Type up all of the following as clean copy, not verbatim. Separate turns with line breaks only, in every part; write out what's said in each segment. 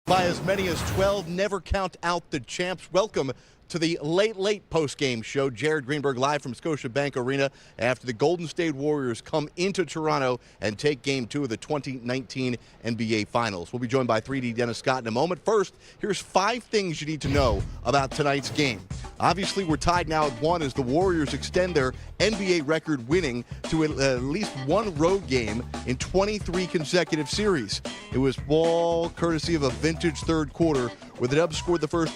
By as many as 12, never count out the champs. Welcome to the late post-game show. Jared Greenberg live from Scotiabank Arena after the Golden State Warriors come into Toronto and take Game 2 of the 2019 NBA Finals. We'll be joined by 3D Dennis Scott in a moment. First, here's 5 things you need to know about tonight's game. Obviously, we're tied now at 1 as the Warriors extend their NBA record winning to at least one road game in 23 consecutive series. It was all courtesy of a vintage third quarter where the Dubs scored the first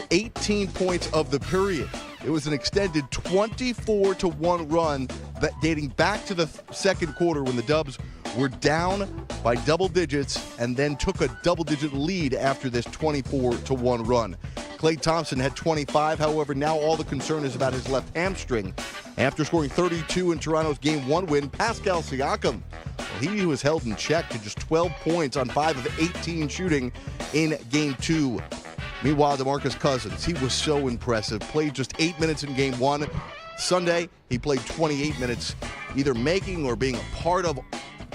18 points of the period. It was an extended 24-1 run that dating back to the second quarter when the Dubs were down by double digits and then took a double-digit lead after this 24-1 run. Klay Thompson had 25. However, now all the concern is about his left hamstring. After scoring 32 in Toronto's Game 1 win, Pascal Siakam, he was held in check to just 12 points on 5 of 18 shooting in Game 2. Meanwhile, DeMarcus Cousins, he was so impressive. Played just 8 minutes in Game 1. Sunday, he played 28 minutes, either making or being a part of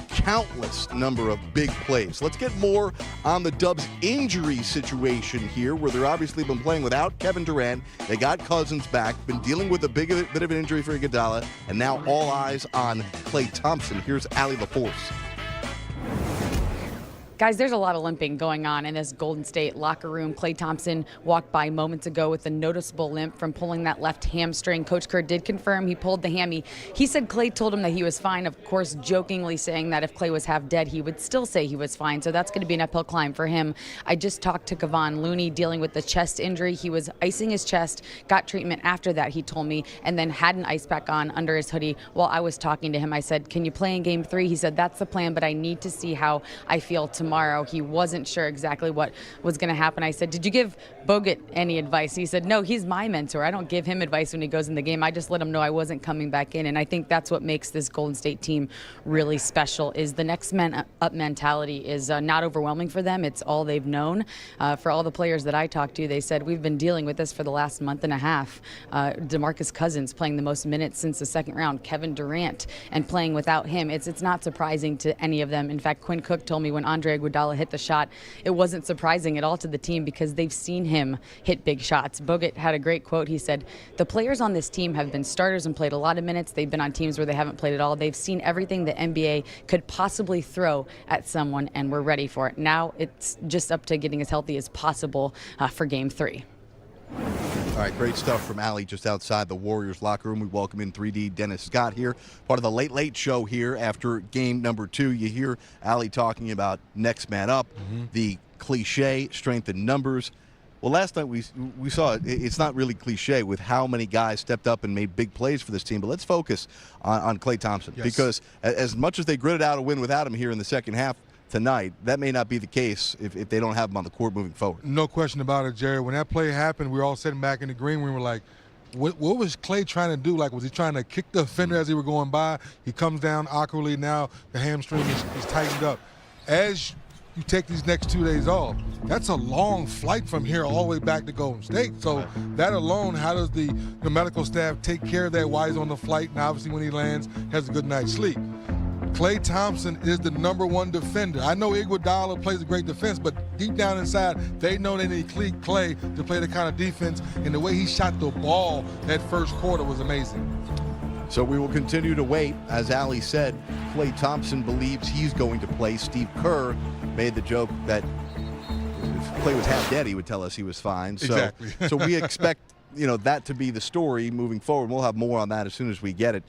countless number of big plays. Let's get more on the Dubs injury situation here, where they've obviously been playing without Kevin Durant. They got Cousins back, been dealing with a bit of an injury for Iguodala, and now all eyes on Klay Thompson. Here's Allie LaForce.
Guys, there's a lot of limping going on in this Golden State locker room. Klay Thompson walked by moments ago with a noticeable limp from pulling that left hamstring. Coach Kerr did confirm he pulled the hammy. He said Klay told him that he was fine, of course, jokingly saying that if Klay was half dead, he would still say he was fine. So that's going to be an uphill climb for him. I just talked to Kevon Looney dealing with the chest injury. He was icing his chest, got treatment after that, he told me, and then had an ice pack on under his hoodie. While I was talking to him, I said, can you play in Game 3? He said, that's the plan, but I need to see how I feel tomorrow. He wasn't sure exactly what was going to happen. I said, did you give Bogut any advice? He said, no, he's my mentor. I don't give him advice when he goes in the game. I just let him know I wasn't coming back in. And I think that's what makes this Golden State team really special, is the next man up mentality is not overwhelming for them. It's all they've known. For all the players that I talked to, they said, we've been dealing with this for the last month and a half. DeMarcus Cousins playing the most minutes since the second round. Kevin Durant, and playing without him. It's not surprising to any of them. In fact, Quinn Cook told me when Andre Iguodala hit the shot, it wasn't surprising at all to the team because they've seen him hit big shots. Bogut had a great quote. He said, the players on this team have been starters and played a lot of minutes. They've been on teams where they haven't played at all. They've seen everything the NBA could possibly throw at someone, and we're ready for it. Now it's just up to getting as healthy as possible for Game 3.
All right, great stuff from Allie just outside the Warriors locker room. We welcome in 3D Dennis Scott here, part of the Late Show here after game number 2. You hear Allie talking about next man up, the cliche, strength in numbers. Well, last night we saw it. It's not really cliche with how many guys stepped up and made big plays for this team. But let's focus on Klay Thompson, because as much as they gritted out a win without him here in the second half tonight, that may not be the case if they don't have him on the court moving forward.
No question about it, Jared. When that play happened, we were all sitting back in the green room. We were like, what was Klay trying to do? Like, was he trying to kick the offender as he were going by? He comes down awkwardly. Now the hamstring is tightened up. As you take these next 2 days off, that's a long flight from here all the way back to Golden State. So that alone, how does the medical staff take care of that while he's on the flight? And obviously when he lands, has a good night's sleep. Klay Thompson is the #1 defender. I know Iguodala plays a great defense, but deep down inside, they know they need Klay to play the kind of defense, and the way he shot the ball that first quarter was amazing.
So we will continue to wait. As Allie said, Klay Thompson believes he's going to play. Steve Kerr made the joke that if Klay was half dead, he would tell us he was fine. So,
exactly.
So we expect that to be the story moving forward. We'll have more on that as soon as we get it.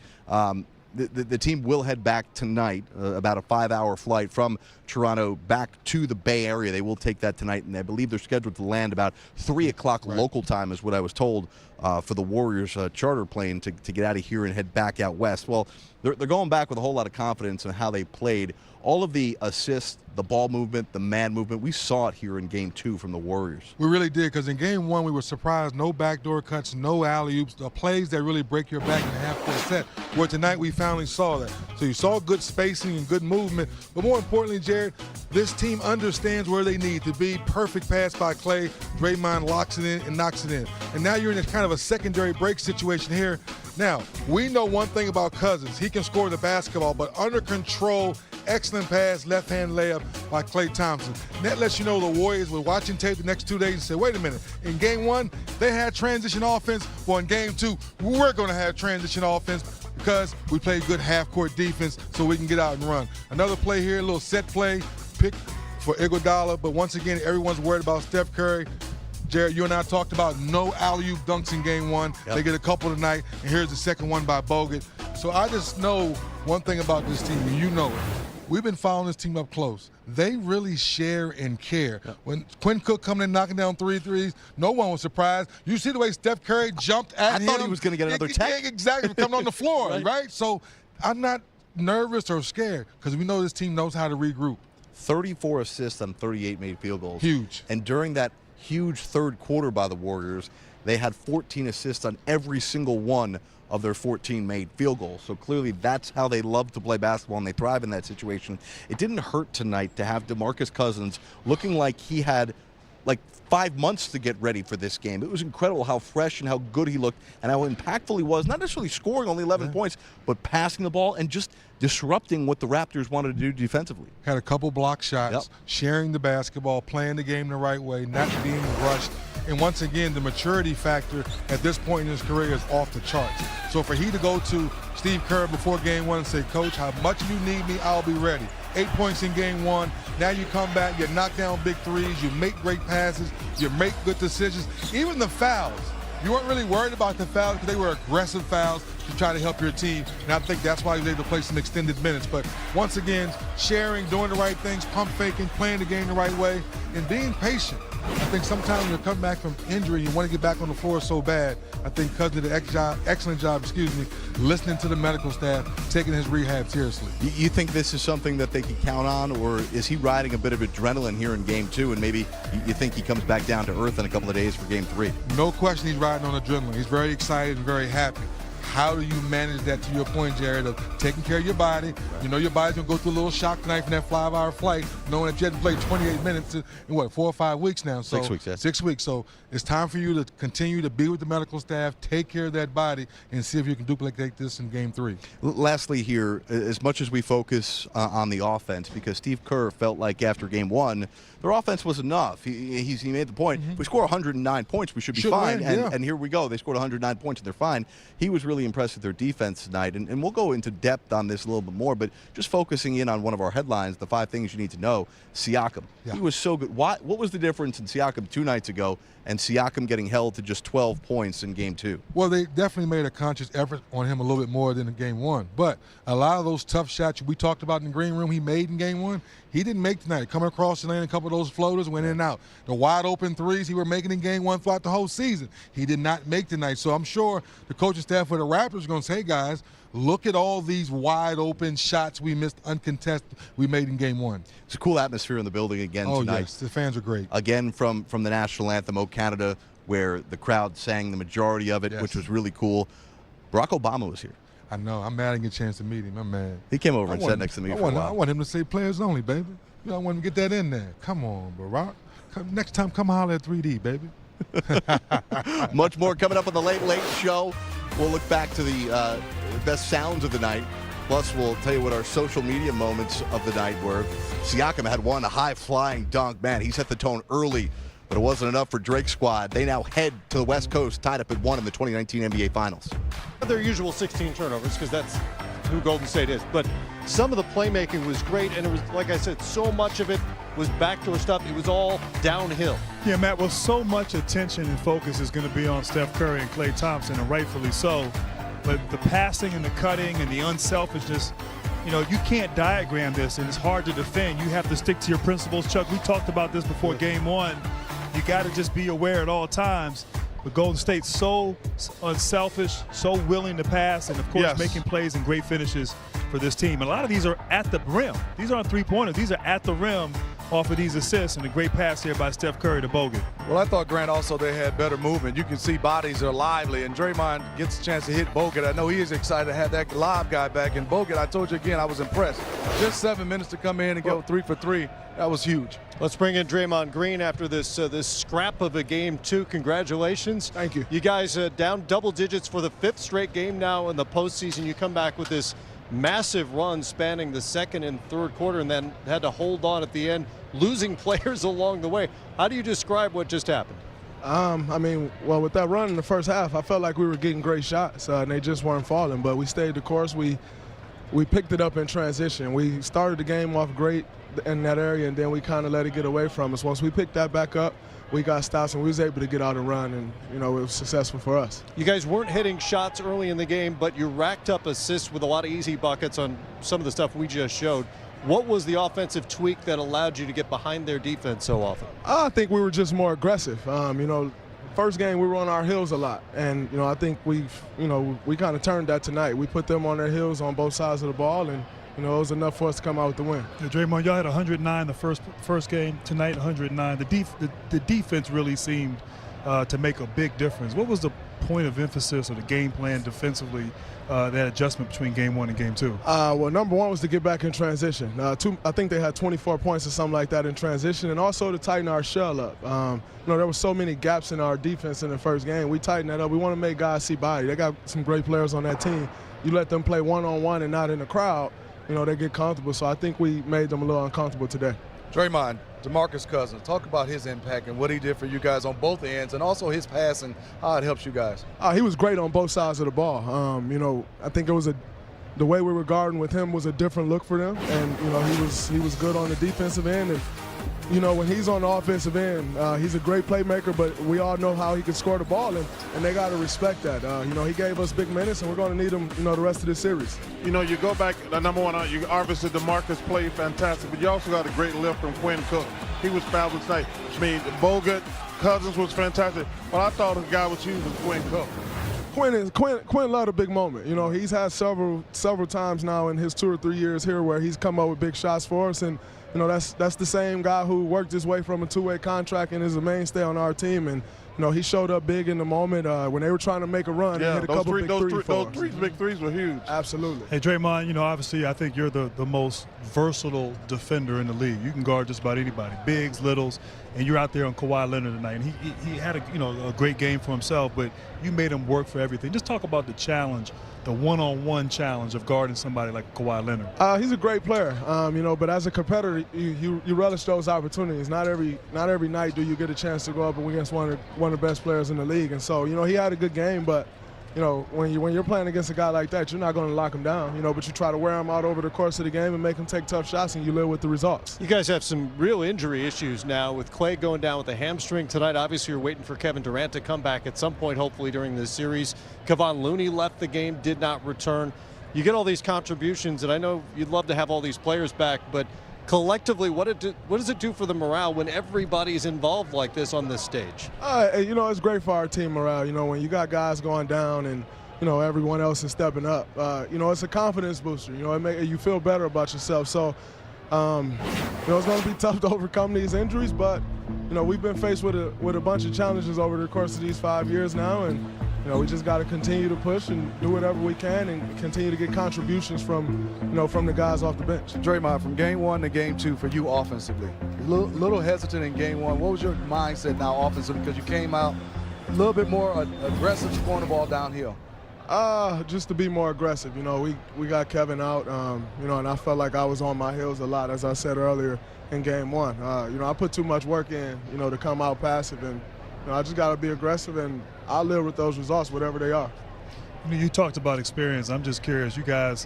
The team will head back tonight, about a 5-hour flight from Toronto back to the Bay Area. They will take that tonight, and I believe they're scheduled to land about 3 o'clock local time is what I was told for the Warriors charter plane to get out of here and head back out west. Well, they're going back with a whole lot of confidence in how they played. All of the assists, the ball movement, the man movement, we saw it here in Game 2 from the Warriors.
We really did, because in Game 1 we were surprised. No backdoor cuts, no alley-oops, the plays that really break your back in the half-court set, where tonight we finally saw that. So you saw good spacing and good movement, but more importantly, Jared, this team understands where they need to be. Perfect pass by Klay. Draymond locks it in and knocks it in. And now you're in a kind of a secondary break situation here. Now, we know one thing about Cousins. He can score the basketball, but under control excellent pass, left-hand layup by Klay Thompson. And that lets you know the Warriors were watching tape the next 2 days and said, wait a minute, in game 1, they had transition offense. Well, in game 2, we're going to have transition offense because we played good half-court defense so we can get out and run. Another play here, a little set play, pick for Iguodala, but once again, everyone's worried about Steph Curry. Jared, you and I talked about no alley-oop dunks in game 1. Yep. They get a couple tonight, and here's the second one by Bogut. So I just know one thing about this team, and you know it. We've been following this team up close. They really share and care. Yep. When Quinn Cook coming in knocking down 3 threes, no one was surprised. You see the way Steph Curry jumped at him.
I thought he was going to get another tech.
Exactly, coming on the floor, right? So I'm not nervous or scared because we know this team knows how to regroup.
34 assists on 38 made field goals.
Huge.
And during that huge third quarter by the Warriors, they had 14 assists on every single one of their 14 made field goals. So clearly that's how they love to play basketball, and they thrive in that situation. It didn't hurt tonight to have DeMarcus Cousins looking like he had like 5 months to get ready for this game. It was incredible how fresh and how good he looked and how impactful he was, not necessarily scoring only 11 points, but passing the ball and just disrupting what the Raptors wanted to do defensively.
Had a couple block shots, sharing the basketball, playing the game the right way, not being rushed. And once again, the maturity factor at this point in his career is off the charts. So for he to go to Steve Kerr before game 1 and say, Coach, how much you need me, I'll be ready. 8 points in game 1. Now you come back, you knock down big threes, you make great passes, you make good decisions. Even the fouls. You weren't really worried about the fouls because they were aggressive fouls to try to help your team. And I think that's why he was able to play some extended minutes. But once again, sharing, doing the right things, pump faking, playing the game the right way, and being patient. I think sometimes when you come back from injury, you want to get back on the floor so bad. I think Cousins did an excellent job, listening to the medical staff, taking his rehab seriously.
You think this is something that they can count on, or is he riding a bit of adrenaline here in game 2, and maybe you think he comes back down to earth in a couple of days for game 3?
No question he's riding on adrenaline. He's very excited and very happy. How do you manage that, to your point, Jared, of taking care of your body? Right. You know your body's going to go through a little shock tonight from that 5-hour flight, knowing that you hadn't played 28 minutes in, 4 or 5 weeks now? So
6 weeks, yeah.
6 weeks. So it's time for you to continue to be with the medical staff, take care of that body, and see if you can duplicate this in game 3.
Lastly here, as much as we focus on the offense, because Steve Kerr felt like after game 1, their offense was enough. He made the point, if we score 109 points, we should be fine. And here we go. They scored 109 points, and they're fine. He was really impressed with their defense tonight, and we'll go into depth on this a little bit more, but just focusing in on one of our headlines, the 5 things you need to know, Siakam. Yeah. He was so good. What was the difference in Siakam 2 nights ago and Siakam getting held to just 12 points in game 2?
Well, they definitely made a conscious effort on him a little bit more than in game 1, but a lot of those tough shots we talked about in the green room he made in game 1, he didn't make tonight. Coming across the lane, a couple of those floaters went in and out. The wide open threes he were making in game 1 throughout the whole season, he did not make tonight. So I'm sure the coaching staff for the Raptors are going to say, hey guys, look at all these wide open shots we missed uncontested we made in game 1.
It's a cool atmosphere in the building again tonight.
Oh yes, the fans are great.
Again from the national anthem, O Canada, where the crowd sang the majority of it, which was really cool. Barack Obama was here.
I know. I'm mad I didn't get a chance to meet him. I'm mad.
He came over and sat next to me for a while.
I want him to say players only, baby. You know, I want him to get that in there. Come on, Barack. Next time, come holler at 3D, baby.
Much more coming up on the Late Late Show. We'll look back to the best sounds of the night. Plus, we'll tell you what our social media moments of the night were. Siakam had one, a high-flying dunk. Man, he set the tone early, but it wasn't enough for Drake's squad. They now head to the West Coast, tied up at 1 in the 2019 NBA Finals.
Their usual 16 turnovers, because that's who Golden State is. But some of the playmaking was great, and it was, like I said, so much of it was backdoor stuff. It was all downhill.
Yeah, Matt, well, so much attention and focus is going to be on Steph Curry and Klay Thompson, and rightfully so. But the passing and the cutting and the unselfishness, you know, you can't diagram this, and it's hard to defend. You have to stick to your principles. Chuck, we talked about this before game 1. You got to just be aware at all times. But Golden State's so unselfish, so willing to pass, and, of course, making plays and great finishes for this team. And a lot of these are at the rim. These aren't three-pointers. These are at the rim off of these assists, and a great pass here by Steph Curry to Bogut.
Well, I thought, Grant, also they had better movement. You can see bodies are lively, and Draymond gets a chance to hit Bogut. I know he is excited to have that live guy back. And Bogut, I told you again, I was impressed. Just 7 minutes to come in and go 3 for 3. That was huge.
Let's bring in Draymond Green after this this scrap of a game 2. Congratulations.
Thank you.
You guys down double digits for the 5th straight game now in the postseason. You come back with this massive run spanning the second and third quarter and then had to hold on at the end, losing players along the way. How do you describe what just happened?
I mean, well, with that run in the first half, I felt like we were getting great shots, and they just weren't falling. But we stayed the course. We picked it up in transition. We started the game off great in that area, and then we kind of let it get away from us. Once we picked that back up, we got stops, and we was able to get out and run, and, you know, it was successful for us.
You guys weren't hitting shots early in the game, but you racked up assists with a lot of easy buckets on some of the stuff we just showed. What was the offensive tweak that allowed you to get behind their defense so often?
I think we were just more aggressive. You know, first game we were on our heels a lot, and, you know, I think we kind of turned that tonight. We put them on their heels on both sides of the ball, and, you know, it was enough for us to come out with the win.
Yeah, Draymond, y'all had 109 the first game. Tonight, 109. The defense really seemed to make a big difference. What was the point of emphasis or the game plan defensively, that adjustment between game one and game two?
Well, number one was to get back in transition. I think they had 24 points or something like that in transition, and also to tighten our shell up. You know, there were so many gaps in our defense in the first game. We tightened that up. We want to make guys see body. They got some great players on that team. You let them play one-on-one and not in the crowd, you know, they get comfortable. So I think we made them a little uncomfortable today.
Draymond, DeMarcus Cousins, talk about his impact and what he did for you guys on both ends, and also his passing, how it helps you guys.
He was great on both sides of the ball. You know, I think it was the way we were guarding with him was a different look for them, and, you know, he was good on the defensive end. And, you know, when he's on the offensive end, he's a great playmaker, but we all know how he can score the ball, and they got to respect that. You know, he gave us big minutes, and we're going to need him, you know, the rest of the series.
You know, you go back, number one, you obviously DeMarcus played fantastic, but you also got a great lift from Quinn Cook. He was fabulous tonight. I mean, Bogut, Cousins was fantastic, but I thought the guy was huge was Quinn Cook.
Quinn loved a big moment. You know, he's had several times now in his 2 or 3 years here where he's come up with big shots for us, and, you know, that's the same guy who worked his way from a two-way contract and is a mainstay on our team. And, you know, he showed up big in the moment when they were trying to make a run.
Yeah,
he hit a couple big threes for us.
Those big threes were huge.
Absolutely.
Hey, Draymond, you know, obviously I think you're the most versatile defender in the league. You can guard just about anybody, bigs, littles, and you're out there on Kawhi Leonard tonight. And he had a great game for himself, but you made him work for everything. Just talk about the challenge, the one-on-one challenge of guarding somebody like Kawhi Leonard.
He's a great player, you know, but as a competitor, you relish those opportunities. Not every night do you get a chance to go up against one of the best players in the league. And so, you know, he had a good game, but, you know, when you're playing against a guy like that, you're not going to lock him down, you know, but you try to wear him out over the course of the game and make him take tough shots, and you live with the results.
You guys have some real injury issues now with Klay going down with a hamstring tonight. Obviously, you're waiting for Kevin Durant to come back at some point, hopefully during this series. Kevon Looney left the game, did not return. You get all these contributions, and I know you'd love to have all these players back, but collectively, what does it do for the morale when everybody's involved like this on this stage?
You know, it's great for our team morale. You know, when you got guys going down and, you know, everyone else is stepping up. You know, it's a confidence booster. You know, you feel better about yourself. So, you know, it's going to be tough to overcome these injuries, but, you know, we've been faced with a bunch of challenges over the course of these 5 years now, and, you know, we just got to continue to push and do whatever we can and continue to get contributions from the guys off the bench.
Draymond, from game one to game two for you offensively, little hesitant in game one. What was your mindset now offensively? Because you came out a little bit more aggressive scoring the ball downhill.
Just to be more aggressive. You know, we got Kevin out, you know, and I felt like I was on my heels a lot, as I said earlier in game one. You know, I put too much work in, you know, to come out passive, and, you know, I just got to be aggressive, and I'll live with those results, whatever they are.
You talked about experience. I'm just curious, you guys,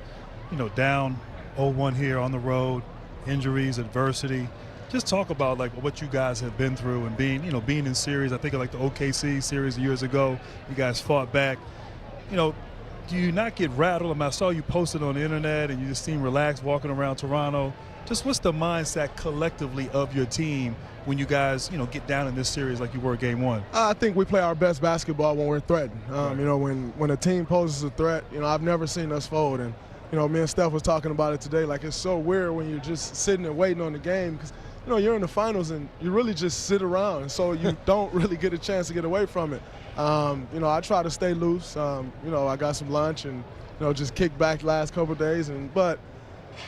you know, down 0-1 here on the road, injuries, adversity. Just talk about like what you guys have been through and being in series. I think of like the OKC series years ago. You guys fought back. You know, do you not get rattled? I mean, I saw you posted on the internet and you just seem relaxed walking around Toronto. Just what's the mindset collectively of your team when you guys, you know, get down in this series like you were game one?
I think we play our best basketball when we're threatened. You know, when a team poses a threat, you know, I've never seen us fold. And, you know, me and Steph was talking about it today. Like, it's so weird when you're just sitting and waiting on the game because, you know, you're in the finals and you really just sit around. And so you don't really get a chance to get away from it. You know, I try to stay loose. You know, I got some lunch and, you know, just kick back last couple of days. But,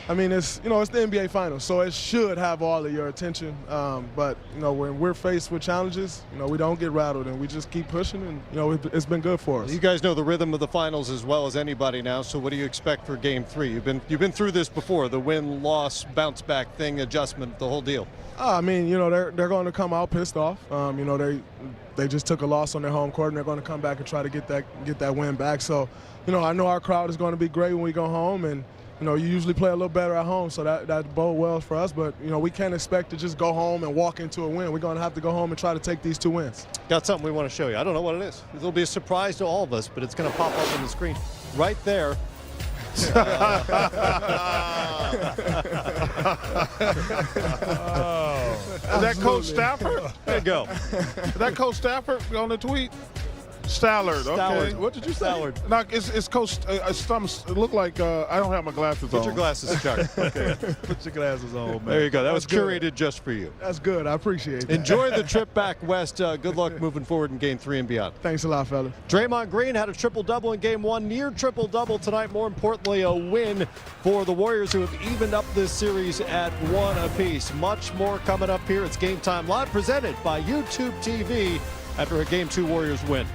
I mean, it's the NBA Finals, so it should have all of your attention. But when we're faced with challenges, we don't get rattled and we just keep pushing, and it's been good for us.
You guys know the rhythm of the finals as well as anybody now. So what do you expect for Game 3? You've been through this before, the win, loss, bounce back thing, adjustment, the whole deal.
I mean, they're going to come out pissed off. They just took a loss on their home court, and they're going to come back and try to get that win back. So, I know our crowd is going to be great when we go home, and you usually play a little better at home, so that bode well for us. But we can't expect to just go home and walk into a win. We're going to have to go home and try to take these 2 wins.
Got something we want to show you. I don't know what it is. It'll be a surprise to all of us, but it's going to pop up on the screen right there.
Is that Coach Stafford?
There you go.
Is that Coach Stafford on the tweet? Stallard. Okay.
What did you say?
Stallard.
No, it's Coach. It looked like I don't have my glasses on.
Put your glasses, Chuck. Okay.
Put your glasses on, man.
There you go. That was
That's
curated
good.
just for you.
That's good. I appreciate that.
Enjoy the trip back west. Good luck moving forward in Game 3 and beyond.
Thanks a lot, fella.
Draymond Green had a triple-double in Game 1, near triple-double tonight. More importantly, a win for the Warriors, who have evened up this series at 1 apiece. Much more coming up here. It's Game Time Live, presented by YouTube TV after a Game 2 Warriors win.